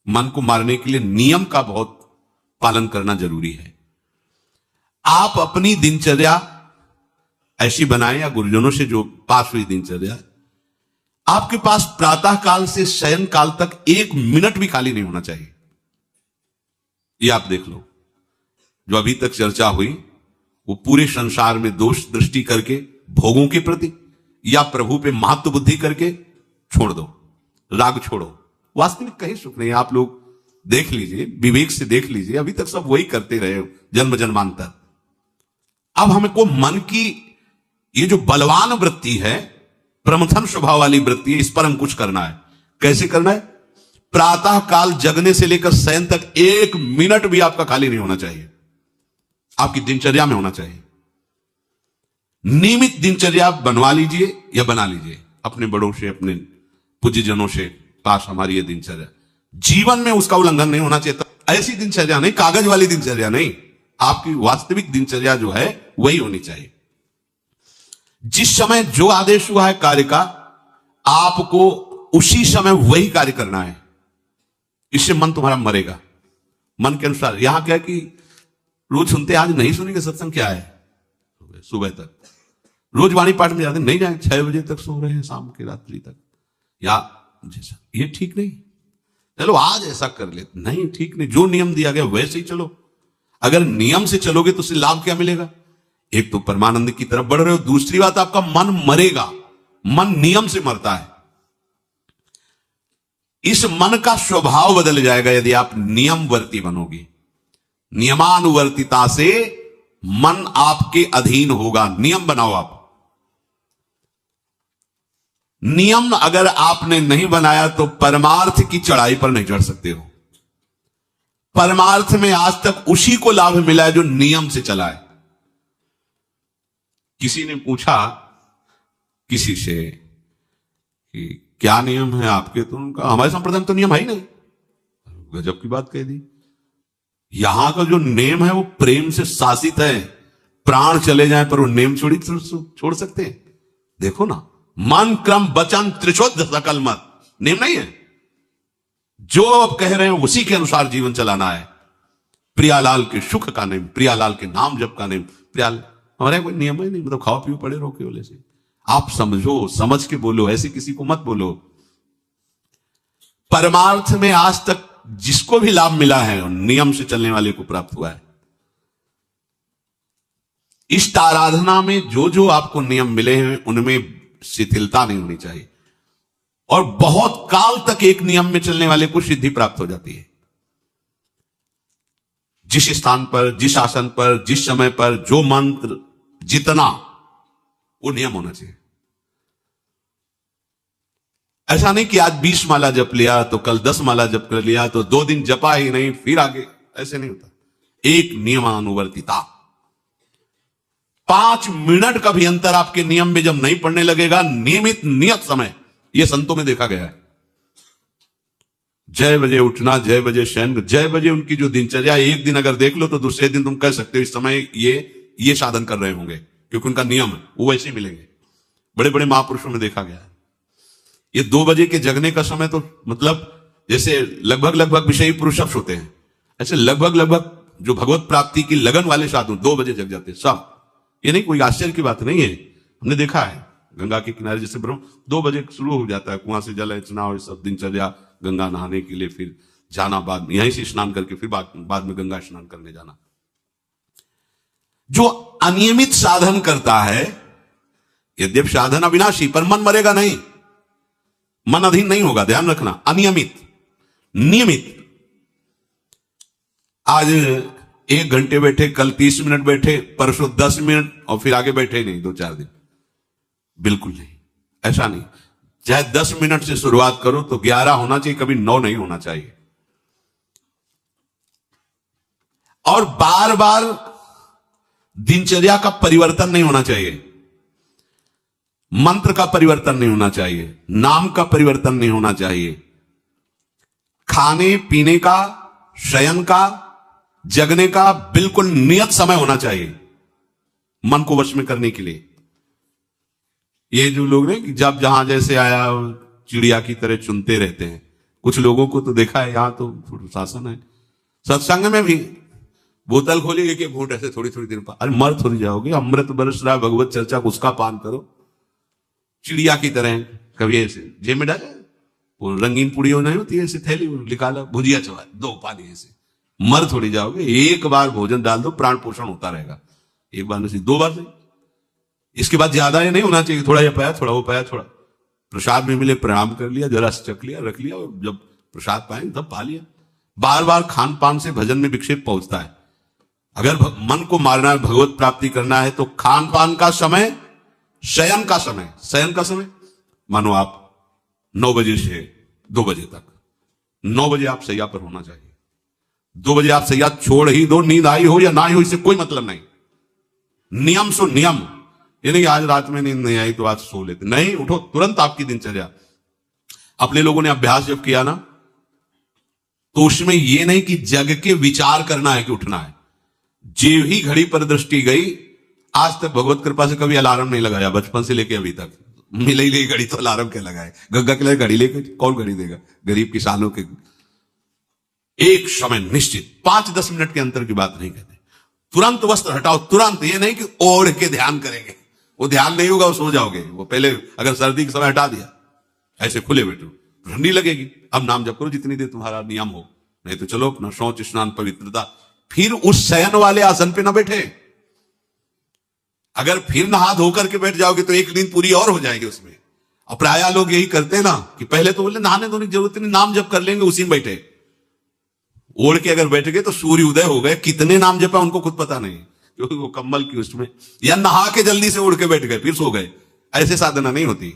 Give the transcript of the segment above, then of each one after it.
मन को मारने के लिए नियम का बहुत पालन करना जरूरी है। आप अपनी दिनचर्या ऐसी बनाएं, या गुरुजनों से जो पास हुई दिनचर्या, आपके पास प्रातः काल से शयन काल तक 1 मिनट भी खाली नहीं होना चाहिए। ये आप देख लो, जो अभी तक चर्चा हुई वो पूरे संसार में दोष दृष्टि करके भोगों के प्रति या प्रभु पे महत्व बुद्धि करके छोड़ दो, राग छोड़ो। वास्तविक कहीं सुख नहीं। आप लोग देख लीजिए, विवेक से देख लीजिए, अभी तक सब वही करते रहे जन्म जन्मांतर। अब हमको मन की ये जो बलवान वृत्ति है, प्रमथन स्वभाव वाली वृत्ति है, इस पर हम कुछ करना है। कैसे करना है? प्रातः काल जगने से लेकर शयन तक 1 मिनट भी आपका खाली नहीं होना चाहिए, आपकी दिनचर्या में होना चाहिए। नियमित दिनचर्या बनवा लीजिए या बना लीजिए अपने बड़ों से, अपने पूज्यजनों से पास हमारी ये दिनचर्या। जीवन में उसका उल्लंघन नहीं होना चाहिए। ऐसी दिनचर्या नहीं, कागज वाली दिनचर्या नहीं, आपकी वास्तविक दिनचर्या जो है वही होनी चाहिए। जिस समय जो आदेश हुआ है कार्य का, आपको उसी समय वही कार्य करना है। इससे मन तुम्हारा मरेगा, मन के अनुसार। यहां क्या है कि रोज सुनते, आज नहीं सुनेंगे सत्संग, क्या है सुबह तक रोज वाणी पाठ में जाते, नहीं जाए 6 बजे तक सो रहे हैं, शाम की रात्रि तक, या जैसा, ये ठीक नहीं। चलो आज ऐसा कर लेते, नहीं ठीक नहीं, जो नियम दिया गया वैसे ही चलो। अगर नियम से चलोगे तो उससे लाभ क्या मिलेगा? एक तो परमानंद की तरफ बढ़ रहे हो, दूसरी बात आपका मन मरेगा। मन नियम से मरता है। इस मन का स्वभाव बदल जाएगा यदि आप नियमवर्ती बनोगे। नियमानुवर्तिता से मन आपके अधीन होगा। नियम बनाओ आप। नियम अगर आपने नहीं बनाया तो परमार्थ की चढ़ाई पर नहीं चढ़ सकते हो। परमार्थ में आज तक उसी को लाभ मिला है जो नियम से चला है। किसी ने पूछा किसी से कि क्या नियम है आपके, तो उनका हमारे संप्रदाय में तो नियम है ही नहीं। गजब की बात कह दी। यहां का जो नेम है वो प्रेम से शासित है। प्राण चले जाए पर वो नेम छोड़ सकते हैं? देखो ना, मन क्रम वचन त्रिशुद्ध सकल मत, नेम नहीं है। जो आप कह रहे हैं उसी के अनुसार जीवन चलाना है। प्रियालाल के सुख का नेम, प्रियालाल के नाम जप का नेम। प्रियाल हमारे कोई नियम ही नहीं, मतलब खाओ पियो पड़े रहो केवल ऐसे। आप समझो, समझ के बोलो, ऐसे किसी को मत बोलो। परमार्थ में आज तक जिसको भी लाभ मिला है नियम से चलने वाले को प्राप्त हुआ है। इष्ट आराधना में जो जो आपको नियम मिले हैं उनमें शिथिलता नहीं होनी चाहिए, और बहुत काल तक एक नियम में चलने वाले को सिद्धि प्राप्त हो जाती है। जिस स्थान पर, जिस आसन पर, जिस समय पर जो मंत्र जितना, वो नियम होना चाहिए। ऐसा नहीं कि आज 20 माला जप लिया तो कल 10 माला जप कर लिया तो 2 दिन जपा ही नहीं फिर आगे, ऐसे नहीं होता। एक नियमानुवर्तिता। 5 मिनट का भी अंतर आपके नियम में जब नहीं पड़ने लगेगा, नियमित नियत समय, यह संतों में देखा गया है। 6 बजे उठना, 6 बजे शयन, 6 बजे उनकी जो दिनचर्या, एक दिन अगर देख लो तो दूसरे दिन तुम कह सकते हो इस समय ये साधन कर रहे होंगे, क्योंकि उनका नियम है, वो वैसे ही मिलेंगे। बड़े बड़े महापुरुषों में देखा गया है। ये 2 बजे के जगने का समय तो मतलब जैसे लगभग विषयी पुरुष होते हैं, ऐसे लगभग जो भगवत प्राप्ति की लगन वाले साधु 2 बजे जग जाते हैं सब। ये नहीं, कोई आश्चर्य की बात नहीं है। हमने देखा है गंगा के किनारे जैसे ब्रह्म 2 बजे शुरू हो जाता है, कुआं से जल इतना और सब दिनचर्या, गंगा नहाने के लिए फिर जाना, बाद में यहीं से स्नान करके फिर बाद में गंगा स्नान करने जाना। जो अनियमित साधन करता है, यद्यप साधन अविनाशी, पर मन मरेगा नहीं, मन अधीन नहीं होगा, ध्यान रखना। अनियमित, नियमित, आज 1 घंटे बैठे, कल 30 मिनट बैठे, परसों 10 मिनट और फिर आगे बैठे ही नहीं 2-4 दिन, बिल्कुल नहीं। ऐसा नहीं। चाहे 10 मिनट से शुरुआत करो तो 11 होना चाहिए, कभी 9 नहीं होना चाहिए। और बार बार दिनचर्या का परिवर्तन नहीं होना चाहिए, मंत्र का परिवर्तन नहीं होना चाहिए, नाम का परिवर्तन नहीं होना चाहिए। खाने पीने का, शयन का, जगने का बिल्कुल नियत समय होना चाहिए मन को वश में करने के लिए। ये जो लोग ने कि जब जहां जैसे आया चिड़िया की तरह चुनते रहते हैं, कुछ लोगों को तो देखा है यहां तो शासन है, सत्संग में भी बोतल खोली एक एक घूंट ऐसे थोड़ी थोड़ी देर पर, अरे मर थोड़ी जाओगे, अमृत बरस रहा है भगवत चर्चा, उसका पान करो। चिड़िया की तरह कभी ऐसे जेब में डाले, वो रंगीन पुड़ियों नहीं होती है ऐसे थैली निकाला, भुजिया चबा दो पानी, ऐसे मर थोड़ी जाओगे। एक बार भोजन डाल दो, प्राण पोषण होता रहेगा, एक बार नहीं दो बार नहीं, इसके बाद ज्यादा ये नहीं होना चाहिए, थोड़ा ये पाया थोड़ा वो पाया, थोड़ा प्रसाद में मिले प्रणाम कर लिया, जरा चख लिया रख लिया, और जब प्रसाद पाए तब पा लिया। बार बार खान पान से भजन में विक्षेप पहुंचता है। अगर मन को मारना है, भगवत प्राप्ति करना है, तो खान पान का समय, शयन का समय मानो आप 9 बजे से 2 बजे तक, 9 बजे आप सैया पर होना चाहिए। 2 बजे आप सैया छोड़ ही दो, नींद आई हो या ना आई हो इससे कोई मतलब नहीं। नियम सो नियम, ये नहीं आज रात में नींद नहीं आई तो आज सो लेते, नहीं, उठो तुरंत आपकी दिनचर्या। अपने लोगों ने अभ्यास जब किया ना, तो उसमें यह नहीं कि जग के विचार करना है कि उठना है, जेव ही घड़ी पर दृष्टि गई। आज तक भगवत कृपा से कभी अलार्म नहीं लगाया, बचपन से लेके अभी तक। मिले ही नहीं घड़ी तो अलार्म क्या लगाए, गग्गा के लिए घड़ी लेके कौन घड़ी देगा, गरीब किसानों के। एक समय निश्चित 5-10 मिनट के अंतर की बात नहीं कहते, तुरंत वस्त्र हटाओ, तुरंत। ये नहीं कि ओढ़ के ध्यान करेंगे, वो ध्यान नहीं होगा, वो सो जाओगे। वो पहले अगर सर्दी के समय हटा दिया, ऐसे खुले बैठो, ठंडी लगेगी, अब नाम जप करो जितनी देर तुम्हारा नियम हो, नहीं तो चलो अपना शौच स्नान पवित्रता। फिर उस शयन वाले आसन पे ना बैठे, अगर फिर नहा धो करके बैठ जाओगे तो एक नींद पूरी और हो जाएगी उसमें। और प्राय लोग यही करते हैं ना कि पहले तो बोले नहाने धोने की जरूरत नहीं, नाम जप कर लेंगे, उसी में बैठे। ओढ़ के अगर बैठ गए तो सूर्य उदय हो गए, कितने नाम जपा उनको खुद पता नहीं, क्योंकि वो कम्बल की उसमें, या नहा के जल्दी से उड़ के बैठ गए फिर सो गए। ऐसे साधना नहीं होती।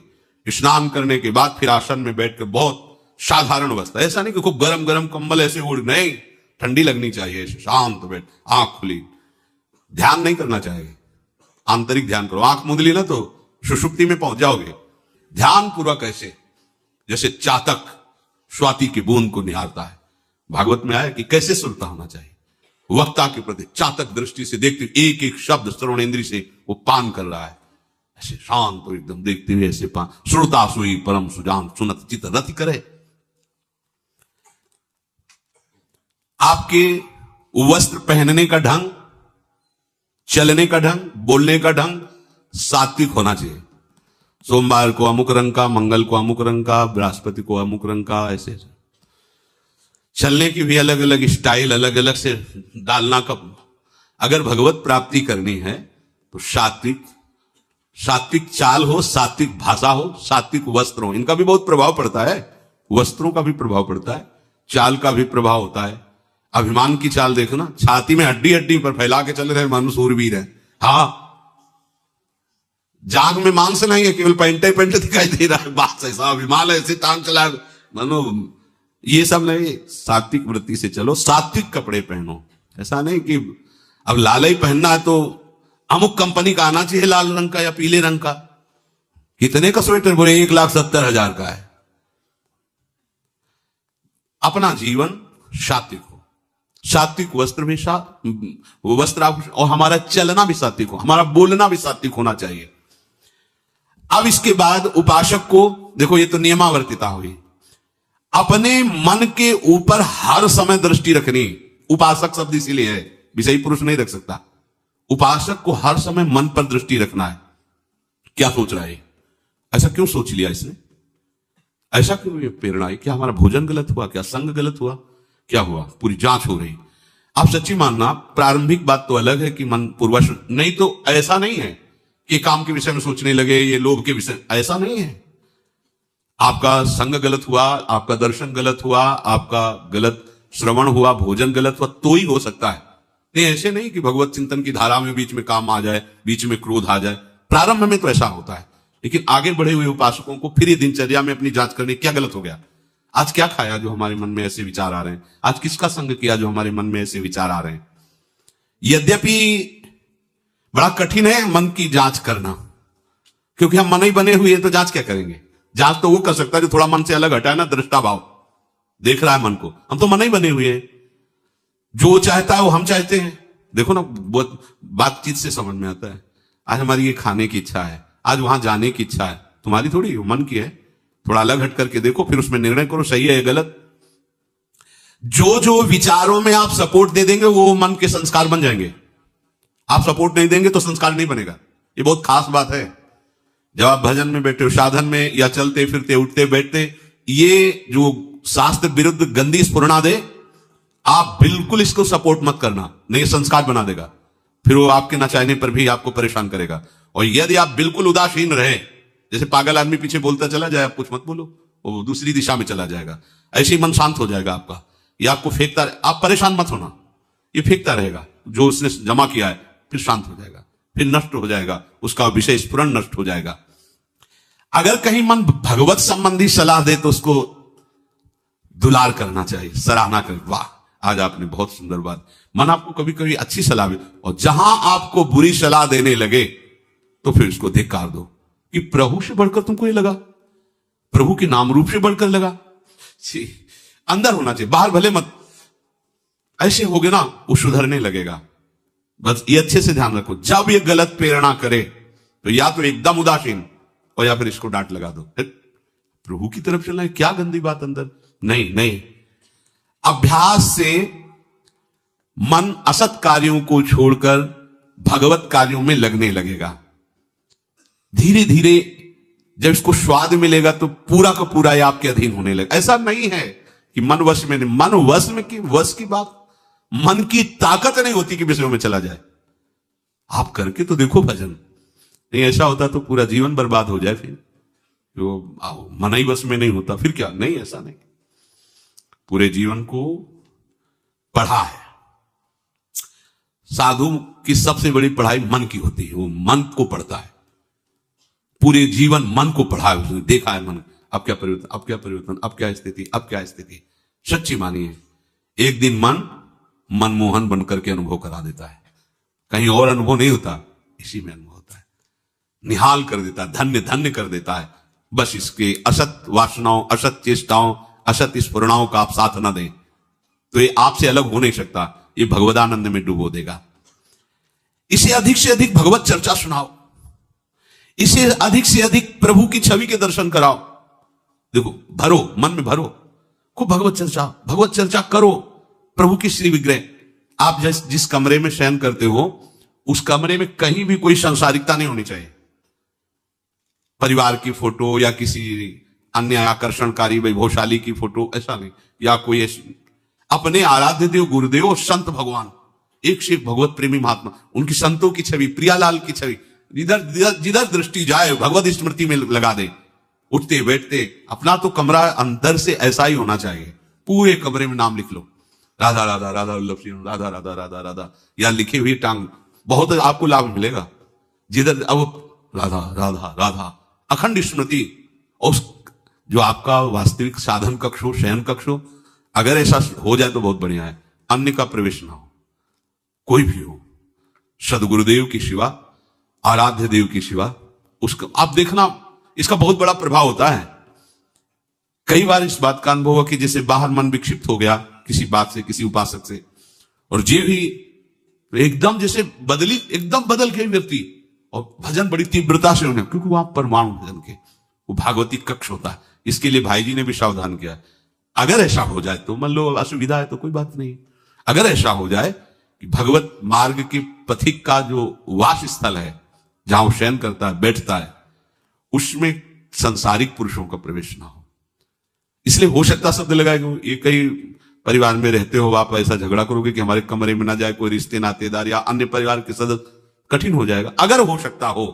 स्नान करने के बाद फिर आसन में बैठ के बहुत साधारण अवस्था, ऐसा नहीं कि खूब गरम गरम कंबल ऐसे उड़, नहीं, ठंडी लगनी चाहिए, शांत बैठ, आंख खुली, ध्यान नहीं करना चाहिए, आंतरिक ध्यान करो। आंख मूंद ली ना तो सुषुप्ति में पहुंच जाओगे। ध्यान पूर्वक ऐसे, जैसे चातक स्वाति की बूंद को निहारता है, भागवत में आया कि कैसे सुनता होना चाहिए, वक्ता के प्रति चातक दृष्टि से देखते, एक एक शब्द श्रवण इंद्री से वो पान कर रहा है, ऐसे शांत तो एकदम देखते हुए ऐसे पान। श्रोता सोई परम सुजान, सुनत चित रति करे। आपके वस्त्र पहनने का ढंग, चलने का ढंग, बोलने का ढंग सात्विक होना चाहिए। सोमवार को अमुक रंग का, मंगल को अमुक रंग का, बृहस्पति को अमुक रंग का, ऐसे चलने की भी अलग अलग स्टाइल, अलग अलग से डालना का। अगर भगवत प्राप्ति करनी है तो सात्विक चाल हो, सात्विक भाषा हो, सात्विक वस्त्र हो। इनका भी बहुत प्रभाव पड़ता है, वस्त्रों का भी प्रभाव पड़ता है, चाल का भी प्रभाव होता है। अभिमान की चाल देखना, छाती में हड्डी हड्डी पर फैला के चल रहे मानो सूरवीर है, हाँ, जाग में मांस नहीं है, केवल पैंटे दिखाई दे रहा है, बात ऐसा अभिमान ऐसे टांग चला मानो, ये सब नहीं। सात्विक वृत्ति से चलो, सात्विक कपड़े पहनो। ऐसा नहीं कि अब लाल ही पहनना है तो अमुक कंपनी का आना चाहिए, लाल रंग का या पीले रंग का। कितने का स्वेटर, बोले 1,70,000 का है। अपना जीवन सात्विक हो, सात्विक वस्त्र भी वस्त्र, और हमारा चलना भी सात्विक हो, हमारा बोलना भी सात्विक होना चाहिए। अब इसके बाद उपासक को देखो, ये तो नियमावर्तिता हुई, अपने मन के ऊपर हर समय दृष्टि रखनी। उपासक शब्द इसीलिए है, विषयी पुरुष नहीं रख सकता। उपासक को हर समय मन पर दृष्टि रखना है, क्या सोच रहा है, ऐसा क्यों सोच लिया इसने, ऐसा क्यों ये प्रेरणा है, क्या हमारा भोजन गलत हुआ, क्या संग गलत हुआ, क्या हुआ, पूरी जांच हो रही। आप सच्ची मानना, प्रारंभिक बात तो अलग है कि मन पूर्वश, नहीं तो ऐसा नहीं है कि काम के विषय में सोचने लगे, ये लोभ के विषय, ऐसा नहीं है। आपका संग गलत हुआ, आपका दर्शन गलत हुआ, आपका गलत श्रवण हुआ, भोजन गलत हुआ, तो ही हो सकता है। नहीं, ऐसे नहीं कि भगवत चिंतन की धारा में बीच में काम आ जाए, बीच में क्रोध आ जाए। प्रारंभ में तो ऐसा होता है, लेकिन आगे बढ़े हुए उपासकों को फिर ये दिनचर्या में अपनी जांच करनी, क्या गलत हो गया, आज क्या खाया जो हमारे मन में ऐसे विचार आ रहे हैं, आज किसका संग किया जो हमारे मन में ऐसे विचार आ रहे हैं। यद्यपि बड़ा कठिन है मन की जांच करना, क्योंकि हम मन ही बने हुए हैं, तो जांच क्या करेंगे। जांच तो वो कर सकता है जो थोड़ा मन से अलग हटा है ना, दृष्टा भाव देख रहा है मन को। हम तो मन ही बने हुए हैं, जो चाहता है वो हम चाहते हैं। देखो ना, बहुत बातचीत से समझ में आता है, आज हमारी ये खाने की इच्छा है, आज वहां जाने की इच्छा है, तुम्हारी थोड़ी, मन की है। थोड़ा अलग हट करके देखो, फिर उसमें निर्णय करो, सही है या गलत। जो जो विचारों में आप सपोर्ट दे देंगे वो मन के संस्कार बन जाएंगे। आप सपोर्ट नहीं देंगे तो संस्कार नहीं बनेगा। ये बहुत खास बात है। जब आप भजन में बैठे हो, साधन में, या चलते फिरते उठते बैठते, ये जो शास्त्र विरुद्ध गंदी स्फुरणा दे, आप बिल्कुल इसको सपोर्ट मत करना, नहीं संस्कार बना देगा। फिर वो आपके न चाहने पर भी आपको परेशान करेगा। और यदि आप बिल्कुल उदासीन रहे, जैसे पागल आदमी पीछे बोलता चला जाए, आप कुछ मत बोलो, वो दूसरी दिशा में चला जाएगा, ऐसे ही मन शांत हो जाएगा आपका। ये आपको फेंकता, आप परेशान मत होना, ये फेंकता रहेगा जो उसने जमा किया है, फिर शांत हो जाएगा, फिर नष्ट हो जाएगा, उसका विषय स्फुरण नष्ट हो जाएगा। अगर कहीं मन भगवत संबंधी सलाह दे तो उसको दुलार करना चाहिए, सराहना कर, वाह आज आपने बहुत सुंदर बात। मन आपको कभी कभी अच्छी सलाह दे, और जहां आपको बुरी सलाह देने लगे तो फिर उसको धिक्कार दो कि प्रभु से बढ़कर तुमको ये लगा, प्रभु के नाम रूप से बढ़कर लगा। अंदर होना चाहिए, बाहर भले मत। ऐसे हो गए ना, वो सुधरने लगेगा। बस ये अच्छे से ध्यान रखो, जब ये गलत प्रेरणा करे तो या तो एकदम उदासीन, और या फिर इसको डांट लगा दो, प्रभु की तरफ चलना है, क्या गंदी बात अंदर। नहीं नहीं, अभ्यास से मन असत कार्यों को छोड़कर भगवत कार्यों में लगने लगेगा। धीरे धीरे जब इसको स्वाद मिलेगा तो पूरा का पूरा ये आपके अधीन होने लगेगा। ऐसा नहीं है कि मन वश में नहीं, मन वश में की वश की बात, मन की ताकत नहीं होती कि विषयों में चला जाए। आप करके तो देखो भजन, नहीं ऐसा होता तो पूरा जीवन बर्बाद हो जाए। फिर जो मन ही वश में नहीं होता फिर क्या, नहीं ऐसा नहीं। पूरे जीवन को पढ़ा है। साधु की सबसे बड़ी पढ़ाई मन की होती है, वो मन को पढ़ता है, पूरे जीवन मन को पढ़ा है, उसने देखा है मन, अब क्या परिवर्तन, अब क्या परिवर्तन, अब क्या स्थिति, अब क्या स्थिति। सच्ची मानिए, एक दिन मन मनमोहन बनकर के अनुभव करा देता है। कहीं और अनुभव नहीं होता, इसी में अनुभव होता है। निहाल कर देता है, धन्य धन्य कर देता है। बस इसके असत वासनाओं, असत चेष्टाओं, असत स्फुरणाओं का आप साथ न दें तो ये आपसे अलग हो नहीं सकता, ये भगवदानंद में डुबो देगा। इसे अधिक से अधिक भगवत चर्चा सुनाओ, इसे अधिक से अधिक प्रभु की छवि के दर्शन कराओ। देखो, भरो, मन में भरो, खूब भगवत चर्चा करो। प्रभु की श्री विग्रह, आप जिस कमरे में शयन करते हो उस कमरे में कहीं भी कोई सांसारिकता नहीं होनी चाहिए। परिवार की फोटो या किसी अन्य आकर्षणकारी वैभवशाली की फोटो, ऐसा नहीं, या कोई अपने आराध्य देव गुरुदेव और संत भगवान, एक से एक भगवत प्रेमी महात्मा, उनकी संतों की छवि, प्रियालाल की छवि, जिधर दृष्टि जाए भगवत स्मृति में लगा दे। उठते बैठते अपना तो कमरा अंदर से ऐसा ही होना चाहिए, पूरे कमरे में नाम लिख लो, राधा राधा राधा वल्लभ श्री राधा राधा राधा राधा, या लिखी हुई टांग, बहुत आपको लाभ मिलेगा। जिधर अब राधा राधा राधा अखंड स्मृति। और जो आपका वास्तविक साधन कक्ष हो, शयन कक्ष हो, अगर ऐसा हो जाए तो बहुत बढ़िया है। अन्य का प्रवेश ना हो, कोई भी हो, सदगुरुदेव की शिवा, आराध्य देव की शिवा, उसका आप देखना, इसका बहुत बड़ा प्रभाव होता है। कई बार इस बात का अनुभव हुआ कि जैसे बाहर मन विक्षिप्त हो गया किसी बात से, किसी उपासक से, और ये भी एकदम जैसे एकदम बदल गए व्यक्ति, और भजन बड़ी तीव्रता से होने, क्योंकि वहां परमाणु भजन के वो भागवती कक्ष होता है। इसके लिए भाई जी ने भी सावधान किया, अगर ऐसा हो जाए तो, मान लो असुविधा है तो कोई बात नहीं, अगर ऐसा हो जाए कि भगवत मार्ग के पथिक का जो वास स्थल है, जहां वो शयन करता है, बैठता है, उसमें सांसारिक पुरुषों का प्रवेश ना हो। इसलिए हो सकता शब्द लगाएगा, ये कई परिवार में रहते हो, आप ऐसा झगड़ा करोगे कि हमारे कमरे में ना जाए कोई रिश्ते नातेदार या अन्य परिवार के सदस्य, कठिन हो जाएगा। अगर हो सकता हो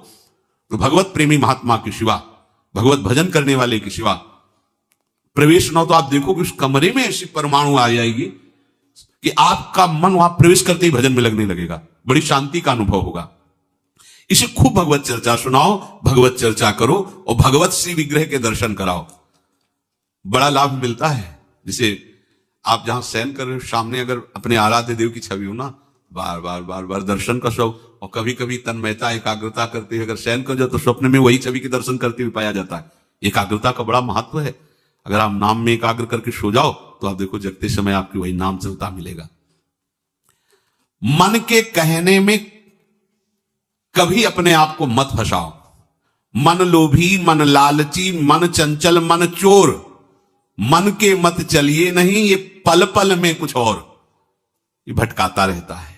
तो भगवत प्रेमी महात्मा की शिवा, भगवत भजन करने वाले की शिवा प्रवेश न हो, तो आप देखो कि उस कमरे में ऐसी परमाणु आ जाएगी कि आपका मन वहां प्रवेश करते ही भजन में लगने लगेगा, बड़ी शांति का अनुभव होगा। इसे खूब भगवत चर्चा सुनाओ, भगवत चर्चा करो, और भगवत श्री विग्रह के दर्शन कराओ, बड़ा लाभ मिलता है। जैसे आप जहां शयन कर रहे हो, सामने अगर अपने आराध्य देव की छवि हो ना, बार बार बार बार दर्शन का शौक, और कभी कभी तन्मयता एकाग्रता करते हुए अगर शयन कर जाओ तो स्वप्न में वही छवि के दर्शन करते हुए पाया जाता है। एकाग्रता का बड़ा महत्व है। अगर आप नाम में एकाग्र करके सो जाओ तो आप देखो जगते समय आपकी वही नाम चलता मिलेगा। मन के कहने में कभी अपने आप को मत फंसाओ। मन लोभी, मन लालची, मन चंचल, मन चोर, मन के मत चलिए नहीं, ये पल पल में कुछ और ये भटकाता रहता है।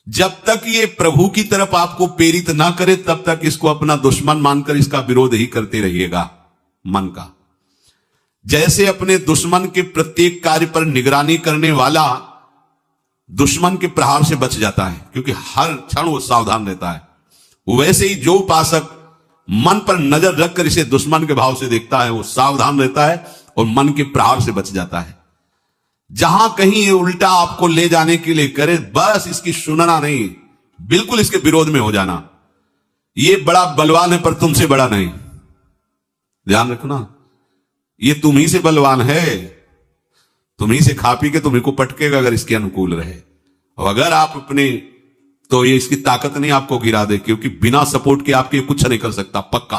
जब तक ये प्रभु की तरफ आपको प्रेरित ना करे तब तक इसको अपना दुश्मन मानकर इसका विरोध ही करते रहिएगा। मन का जैसे अपने दुश्मन के प्रत्येक कार्य पर निगरानी करने वाला दुश्मन के प्रहार से बच जाता है, क्योंकि हर क्षण वो सावधान रहता है, वैसे ही जो उपासक मन पर नजर रखकर इसे दुश्मन के भाव से देखता है वो सावधान रहता है और मन के प्रहार से बच जाता है। जहां कहीं ये उल्टा आपको ले जाने के लिए करे, बस इसकी सुनना नहीं, बिल्कुल इसके विरोध में हो जाना। ये बड़ा बलवान है पर तुमसे बड़ा नहीं, ध्यान रखना, ये तुम ही से बलवान है, तुम ही से खा पी के तुम्ही को पटकेगा अगर इसके अनुकूल रहे। और अगर आप अपने, तो ये इसकी ताकत नहीं आपको गिरा दे, क्योंकि बिना सपोर्ट के आपके कुछ नहीं कर सकता। पक्का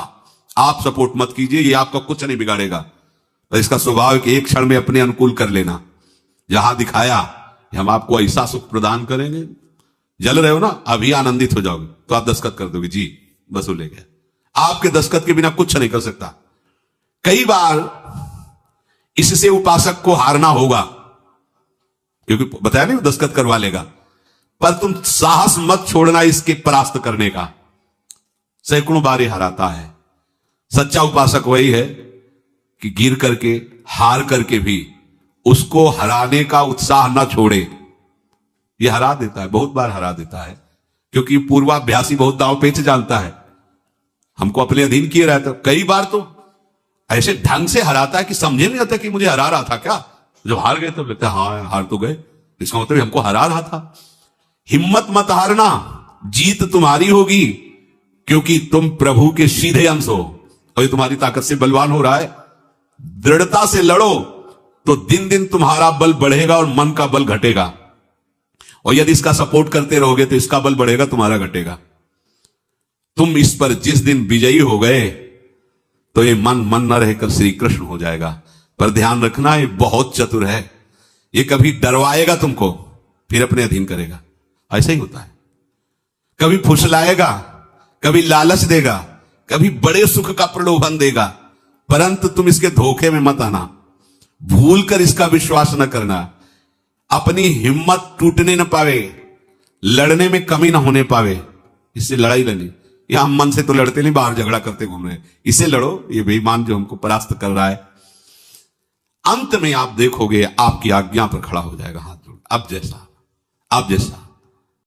आप सपोर्ट मत कीजिए, ये आपका कुछ नहीं बिगाड़ेगा। तो इसका स्वभाव कि एक क्षण में अपने अनुकूल कर लेना। जहां दिखाया हम आपको ऐसा सुख प्रदान करेंगे, जल रहे हो ना, अभी आनंदित हो जाओगे तो आप दस्तखत कर दोगे, जी बस वो ले गया। आपके दस्तखत के बिना कुछ नहीं कर सकता। कई बार इससे उपासक को हारना होगा, क्योंकि बताया नहीं दस्तखत करवा लेगा, पर तुम साहस मत छोड़ना इसके परास्त करने का। सैकड़ों बार ये हराता है। सच्चा उपासक वही है कि गिर करके हार करके भी उसको हराने का उत्साह न छोड़े। ये हरा देता है, बहुत बार हरा देता है, क्योंकि पूर्वाभ्यासी बहुत दांव पेच जानता है, हमको अपने अधीन किए रहता है। कई बार तो ऐसे ढंग से हराता है कि समझे नहीं आता कि मुझे हरा रहा था क्या। जब हार गए तो लगता है हाँ हार तो गए, इसका मतलब हमको हरा रहा था। हिम्मत मत हारना, जीत तुम्हारी होगी, क्योंकि तुम प्रभु के सीधे अंश हो और ये तुम्हारी ताकत से बलवान हो रहा है। दृढ़ता से लड़ो तो दिन दिन तुम्हारा बल बढ़ेगा और मन का बल घटेगा। और यदि इसका सपोर्ट करते रहोगे तो इसका बल बढ़ेगा, तुम्हारा घटेगा। तुम इस पर जिस दिन विजयी हो गए तो ये मन न रहकर श्री कृष्ण हो जाएगा। पर ध्यान रखना, ये बहुत चतुर है, ये कभी डरवाएगा तुमको फिर अपने अधीन करेगा। ऐसा ही होता है, कभी फुसलाएगा, कभी लालच देगा, कभी बड़े सुख का प्रलोभन देगा, परंतु तुम इसके धोखे में मत आना। भूल कर इसका विश्वास न करना। अपनी हिम्मत टूटने न पावे, लड़ने में कमी न होने पावे, इससे लड़ाई लड़ी। यहां मन से तो लड़ते नहीं, बाहर झगड़ा करते घूम रहे, इससे लड़ो, ये बेईमान जो हमको परास्त कर रहा है। अंत में आप देखोगे आपकी आज्ञा पर खड़ा हो जाएगा हाथ जोड़। अब जैसा